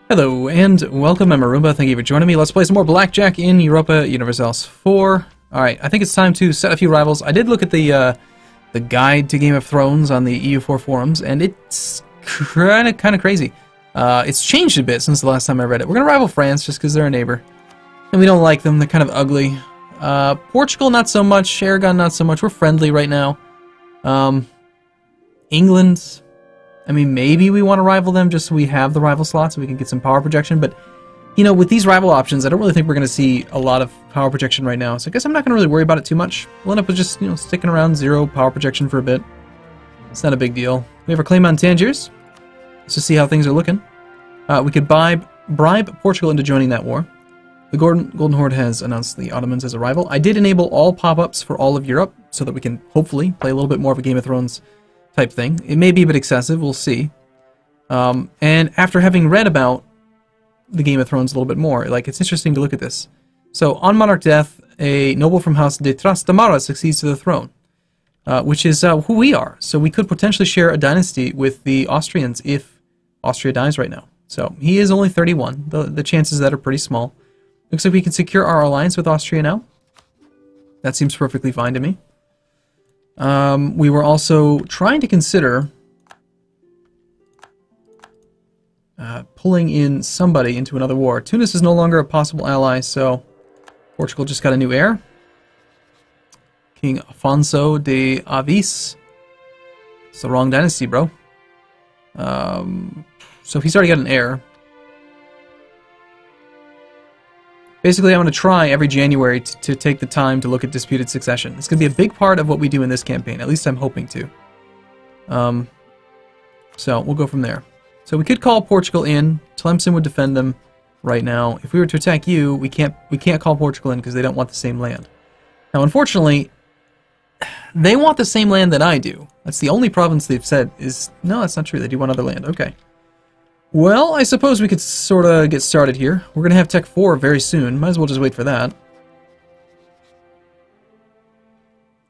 Hello and welcome, I'm Arumba. Thank you for joining me. Let's play some more Blackjack in Europa Universalis IV. Alright, I think it's time to set a few rivals. I did look at the guide to Game of Thrones on the EU4 forums, and it's kind of crazy. It's changed a bit since the last time I read it. We're going to rival France just because they're a neighbor. And we don't like them, they're kind of ugly. Portugal, not so much. Aragon, not so much. We're friendly right now. England... I mean, maybe we want to rival them just so we have the rival slot so we can get some power projection, but, you know, with these rival options, I don't really think we're going to see a lot of power projection right now, so I guess I'm not going to really worry about it too much. We'll end up with just, you know, sticking around 0 power projection for a bit. It's not a big deal. We have our claim on Tangiers. Let's just see how things are looking. We could bribe Portugal into joining that war. The Golden Horde has announced the Ottomans as a rival. I did enable all pop-ups for all of Europe so that we can hopefully play a little bit more of a Game of Thrones type thing. It may be a bit excessive, we'll see. And after having read about the Game of Thrones a little bit more, like, it's interesting to look at this. So, on monarch death, a noble from House de Trastamara succeeds to the throne, which is who we are. So we could potentially share a dynasty with the Austrians if Austria dies right now. So he is only 31. The chances of that are pretty small. Looks like we can secure our alliance with Austria now. That seems perfectly fine to me. We were also trying to consider pulling in somebody into another war. Tunis is no longer a possible ally, so Portugal just got a new heir. King Afonso de Avis. It's the wrong dynasty, bro. So he's already got an heir. Basically, I'm going to try every January to take the time to look at disputed succession. It's going to be a big part of what we do in this campaign. At least I'm hoping to. So we'll go from there. So we could call Portugal in. Tlemcen would defend them right now. If we were to attack you, we can't call Portugal in because they don't want the same land. Now, unfortunately, they want the same land that I do. That's the only province they've said is... No, that's not true. They do want other land. Okay. Well, I suppose we could sort of get started here. We're going to have Tech 4 very soon. Might as well just wait for that.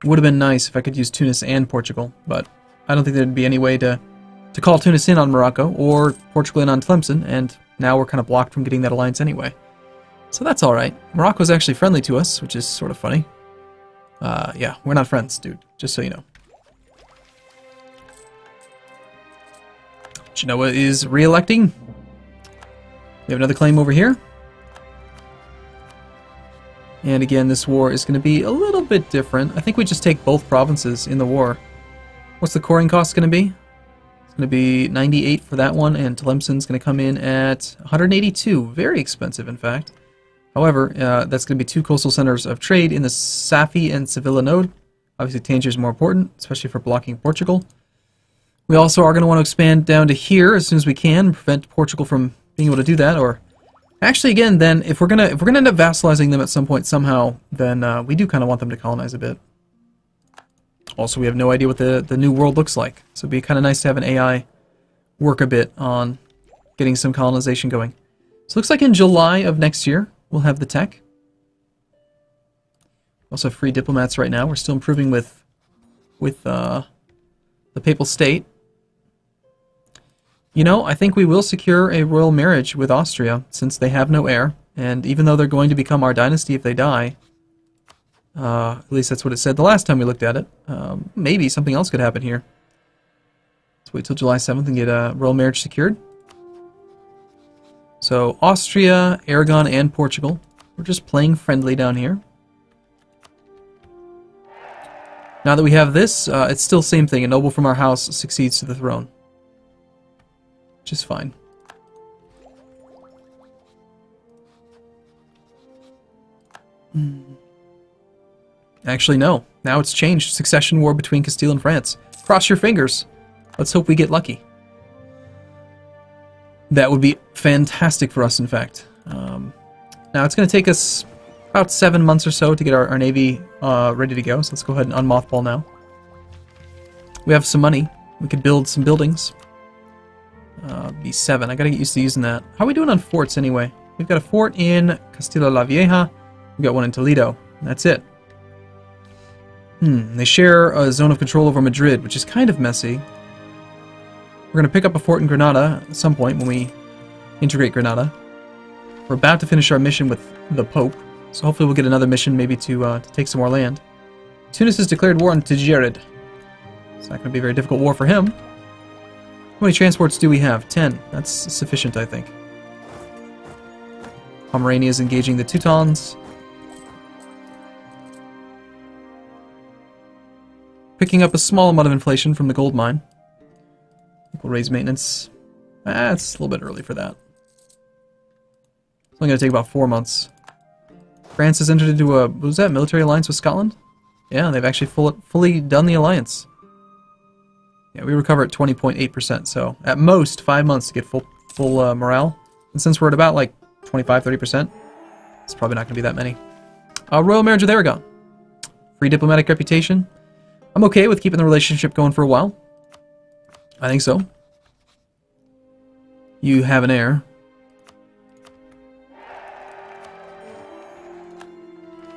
Would have been nice if I could use Tunis and Portugal, but I don't think there'd be any way to call Tunis in on Morocco, or Portugal in on Tlemcen, and now we're kind of blocked from getting that alliance anyway. So that's alright. Morocco's actually friendly to us, which is sort of funny. Yeah, we're not friends, dude, just so you know. Genoa is re-electing. We have another claim over here. And again, this war is going to be a little bit different. I think we just take both provinces in the war. What's the coring cost going to be? It's going to be 98 for that one, and Tlemcen's going to come in at 182. Very expensive, in fact. However, that's going to be 2 coastal centers of trade in the Safi and Sevilla node. Obviously, Tangier is more important, especially for blocking Portugal. We also are going to want to expand down to here as soon as we can, prevent Portugal from being able to do that. Or actually, again, then if we're gonna end up vassalizing them at some point somehow, then we do kind of want them to colonize a bit. Also, we have no idea what the new world looks like, so it'd be kind of nice to have an AI work a bit on getting some colonization going. So it looks like in July of next year we'll have the tech. Also have free diplomats right now. We're still improving with the Papal State. You know, I think we will secure a royal marriage with Austria, since they have no heir, and even though they're going to become our dynasty if they die, at least that's what it said the last time we looked at it, maybe something else could happen here. Let's wait till July 7th and get a royal marriage secured. So, Austria, Aragon, and Portugal. We're just playing friendly down here. Now that we have this, it's still the same thing. A noble from our house succeeds to the throne. Which is fine. Actually, no. Now it's changed. Succession war between Castile and France. Cross your fingers. Let's hope we get lucky. That would be fantastic for us, in fact. Now it's going to take us about 7 months or so to get our navy ready to go. So let's go ahead and unmothball now. We have some money. We could build some buildings. B7. I gotta get used to using that. How are we doing on forts anyway? We've got a fort in Castilla la Vieja. We've got one in Toledo. That's it. They share a zone of control over Madrid, which is kind of messy. We're gonna pick up a fort in Granada at some point when we integrate Granada. We're about to finish our mission with the Pope, so hopefully we'll get another mission maybe to take some more land. Tunis has declared war on Tijerid. It's not going to be a very difficult war for him. How many transports do we have? 10. That's sufficient, I think. Pomerania is engaging the Teutons. Picking up a small amount of inflation from the gold mine. I think we'll raise maintenance. It's a little bit early for that. It's only going to take about 4 months. France has entered into a, what was that, military alliance with Scotland? Yeah, they've actually fully done the alliance. Yeah, we recover at 20.8%, so at most 5 months to get full morale. And since we're at about like 25-30%, it's probably not going to be that many. Royal Marriage with Aragon. Free diplomatic reputation. I'm okay with keeping the relationship going for a while. I think so. You have an heir.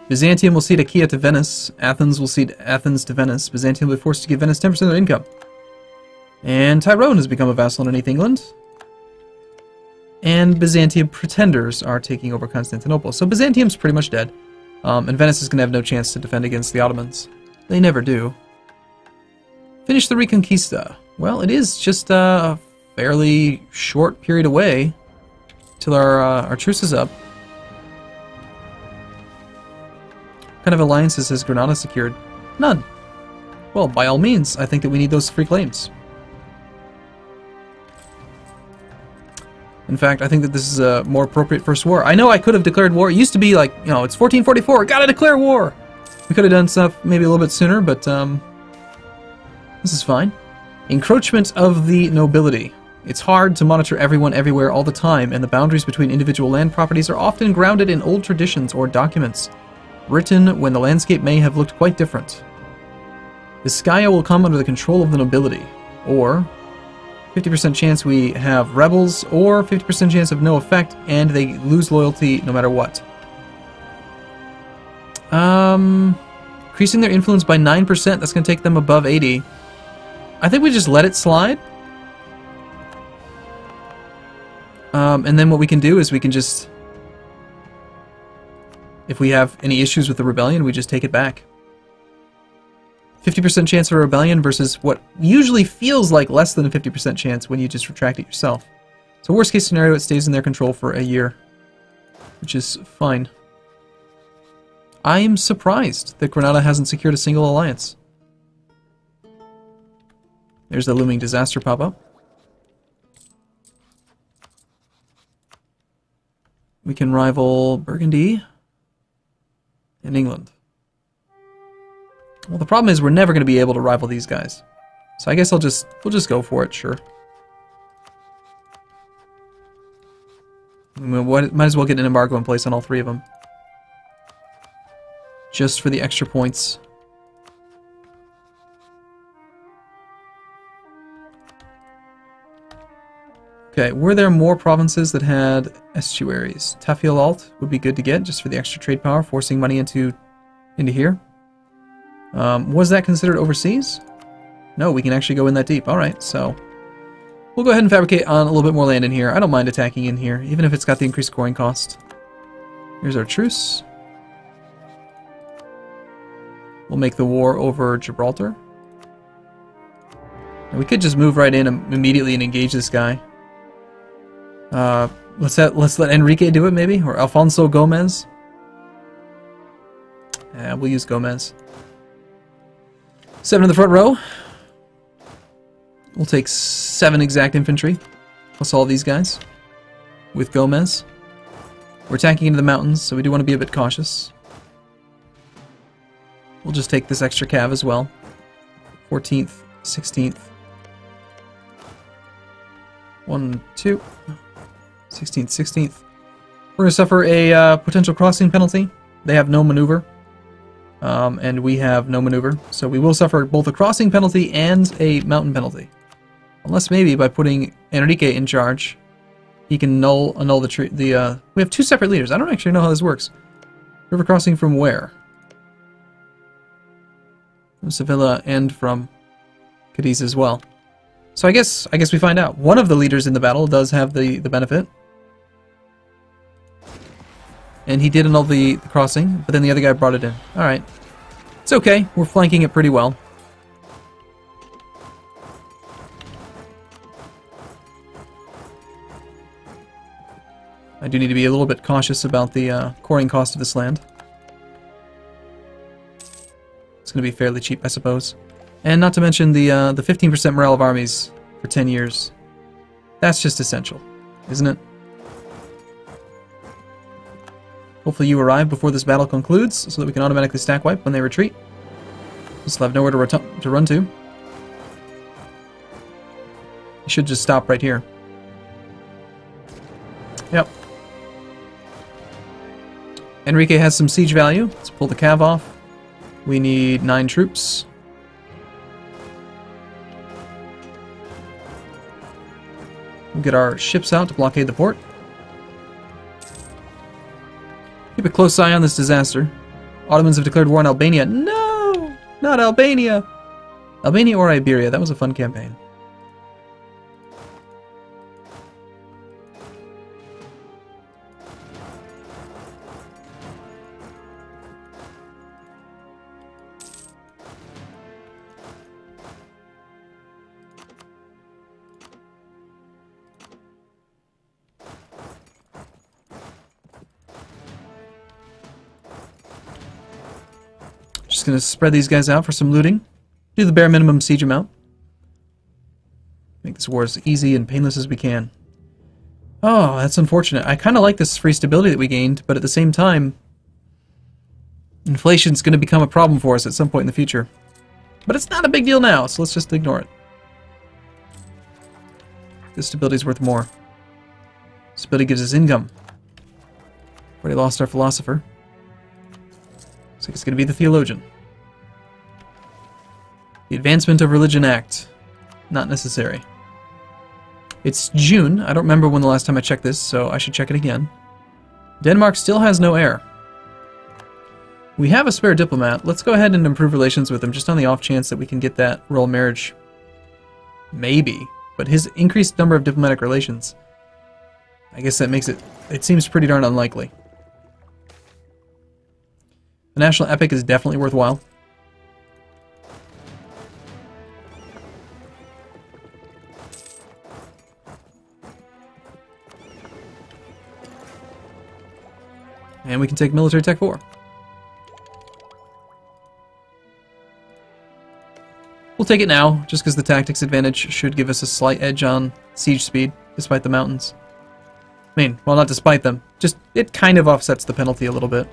Byzantium will cede Achaia to Venice. Athens will cede Athens to Venice. Byzantium will be forced to give Venice 10% of their income. And Tyrone has become a vassal underneath England. And Byzantium pretenders are taking over Constantinople. So Byzantium's pretty much dead. And Venice is going to have no chance to defend against the Ottomans. They never do. Finish the Reconquista. Well, it is just a fairly short period away till our truce is up. What kind of alliances has Granada secured? None. Well, by all means, I think that we need those free claims. In fact, I think that this is a more appropriate first war. I know I could have declared war. It used to be like, you know, it's 1444, gotta declare war! We could have done stuff maybe a little bit sooner, but this is fine. Encroachment of the nobility. It's hard to monitor everyone everywhere all the time, and the boundaries between individual land properties are often grounded in old traditions or documents, written when the landscape may have looked quite different. Vizcaya will come under the control of the nobility, or 50% chance we have rebels, or 50% chance of no effect, and they lose loyalty no matter what. Increasing their influence by 9%, that's going to take them above 80. I think we just let it slide. And then what we can do is we can just, if we have any issues with the rebellion, we just take it back. 50% chance of a rebellion versus what usually feels like less than a 50% chance when you just retract it yourself. So worst case scenario, it stays in their control for a year, which is fine. I am surprised that Granada hasn't secured a single alliance. There's the looming disaster pop-up. We can rival Burgundy and England. Well, the problem is we're never going to be able to rival these guys. So I guess we'll just go for it, sure. Might as well get an embargo in place on all three of them. Just for the extra points. Okay, were there more provinces that had estuaries? Tafiel-Alt would be good to get, just for the extra trade power, forcing money into here. Was that considered overseas? No, we can actually go in that deep. Alright, so we'll go ahead and fabricate on a little bit more land in here. I don't mind attacking in here, even if it's got the increased scoring cost. Here's our truce. We'll make the war over Gibraltar. And we could just move right in immediately and engage this guy. Let's let Enrique do it, maybe? Or Alfonso Gomez? Yeah, we'll use Gomez. 7 in the front row. We'll take 7 exact infantry, plus all these guys, with Gomez. We're attacking into the mountains, so we do want to be a bit cautious. We'll just take this extra cav as well. 14th, 16th. 1, 2. 16th, 16th. We're going to suffer a potential crossing penalty. They have no maneuver. And we have no maneuver. So we will suffer both a crossing penalty and a mountain penalty. Unless maybe by putting Enrique in charge, he can annul the we have 2 separate leaders. I don't actually know how this works. River crossing from where? From Sevilla and from Cadiz as well. So I guess we find out. One of the leaders in the battle does have the benefit. And he did annul the crossing, but then the other guy brought it in. Alright. It's okay. We're flanking it pretty well. I do need to be a little bit cautious about the coring cost of this land. It's going to be fairly cheap, I suppose. And not to mention the 15% morale of armies for 10 years. That's just essential, isn't it? Hopefully you arrive before this battle concludes, so that we can automatically stack wipe when they retreat. We still have nowhere to run to. You should just stop right here. Yep. Enrique has some siege value. Let's pull the cav off. We need 9 troops. We'll get our ships out to blockade the port. Keep a close eye on this disaster. Ottomans have declared war on Albania. No! Not Albania! Albania or Iberia. That was a fun campaign. Just gonna spread these guys out for some looting. Do the bare minimum siege amount. Make this war as easy and painless as we can. Oh, that's unfortunate. I kind of like this free stability that we gained, but at the same time, inflation's going to become a problem for us at some point in the future. But it's not a big deal now, so let's just ignore it. This stability's worth more. Stability gives us income. Already lost our philosopher. So it's going to be the theologian. The Advancement of Religion Act. Not necessary. It's June. I don't remember when the last time I checked this, so I should check it again. Denmark still has no heir. We have a spare diplomat. Let's go ahead and improve relations with him, just on the off chance that we can get that royal marriage. Maybe. But his increased number of diplomatic relations, I guess that makes it... It seems pretty darn unlikely. The national epic is definitely worthwhile. And we can take military tech 4. We'll take it now, just because the tactics advantage should give us a slight edge on siege speed, despite the mountains. I mean, well, not despite them. Just, it kind of offsets the penalty a little bit.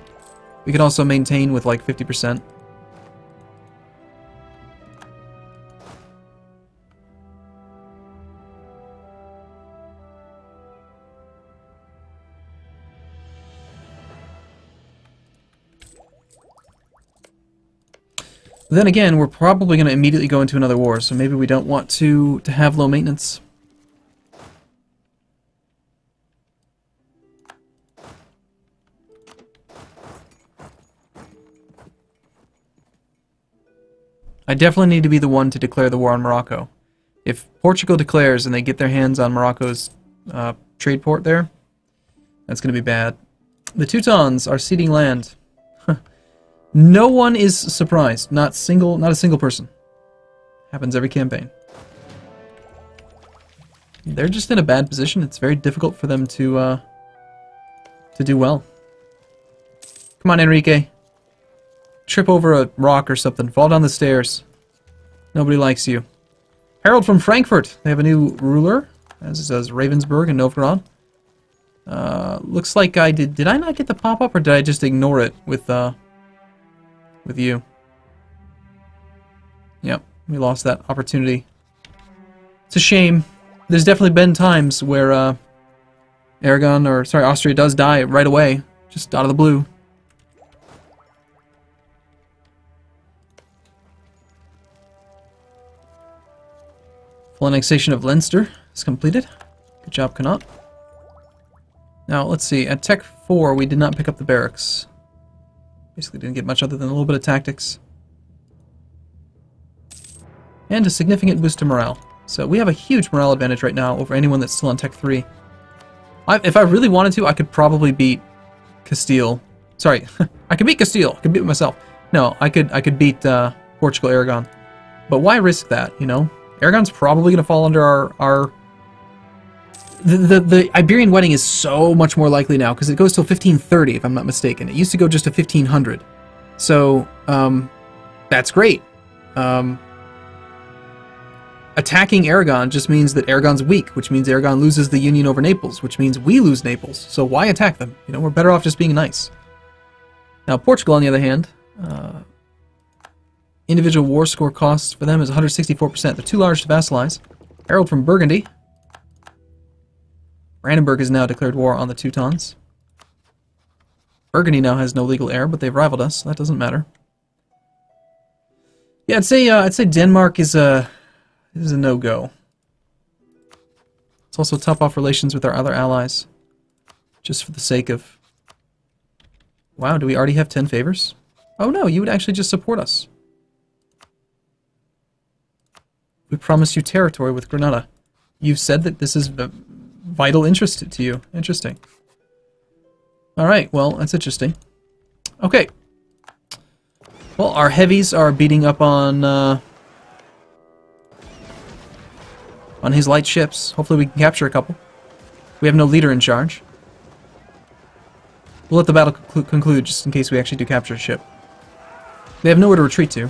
We can also maintain with like 50%. Then again, we're probably going to immediately go into another war, so maybe we don't want to have low maintenance. I definitely need to be the one to declare the war on Morocco. If Portugal declares and they get their hands on Morocco's trade port there, that's going to be bad. The Teutons are ceding land. No one is surprised. Not a single person. Happens every campaign. They're just in a bad position. It's very difficult for them to do well. Come on, Enrique. Trip over a rock or something. Fall down the stairs. Nobody likes you. Herald from Frankfurt. They have a new ruler, as it says Ravensburg and Novgorod. Looks like I did. Did I not get the pop-up, or did I just ignore it with you? Yep, we lost that opportunity. It's a shame. There's definitely been times where Austria does die right away, just out of the blue. Full annexation of Leinster is completed. Good job, Connaught. Now, let's see. At Tech 4, we did not pick up the barracks. Basically didn't get much other than a little bit of tactics. And a significant boost to morale. So we have a huge morale advantage right now over anyone that's still on Tech 3. If I really wanted to, I could probably beat Castile. Sorry, I could beat Castile. I could beat myself. No, I could beat Portugal, Aragon. But why risk that, you know? Aragon's probably going to fall under our... The Iberian wedding is so much more likely now, because it goes till 1530, if I'm not mistaken. It used to go just to 1500. So, that's great. Attacking Aragon just means that Aragon's weak, which means Aragon loses the union over Naples, which means we lose Naples. So why attack them? You know, we're better off just being nice. Now, Portugal, on the other hand, individual war score costs for them is 164%. They're too large to vassalize. Harold from Burgundy. Brandenburg has now declared war on the Teutons. Burgundy now has no legal heir, but they've rivaled us, so that doesn't matter. Yeah, I'd say Denmark is a no-go. Let's also top off relations with our other allies, just for the sake of... Wow, do we already have 10 favors? Oh no, you would actually just support us. We promised you territory with Granada. You've said that this is of vital interest to you. Interesting. Alright, well, that's interesting. Okay. Well, our heavies are beating up on his light ships. Hopefully we can capture a couple. We have no leader in charge. We'll let the battle conclude just in case we actually do capture a ship. They have nowhere to retreat to.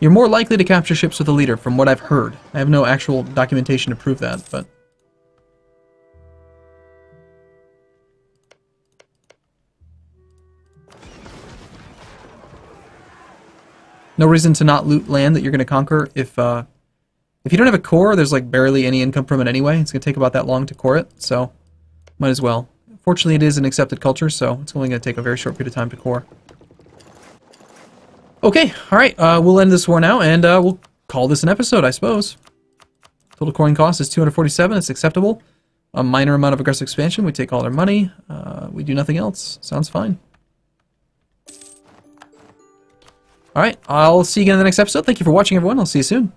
You're more likely to capture ships with a leader, from what I've heard. I have no actual documentation to prove that, but... No reason to not loot land that you're going to conquer if you don't have a core, there's like barely any income from it anyway. It's going to take about that long to core it, so might as well. Fortunately, it is an accepted culture, so it's only going to take a very short period of time to core. Okay, alright, we'll end this war now, and we'll call this an episode, I suppose. Total coring cost is 247, it's acceptable. A minor amount of aggressive expansion, we take all our money. We do nothing else. Sounds fine. Alright, I'll see you again in the next episode. Thank you for watching, everyone. I'll see you soon.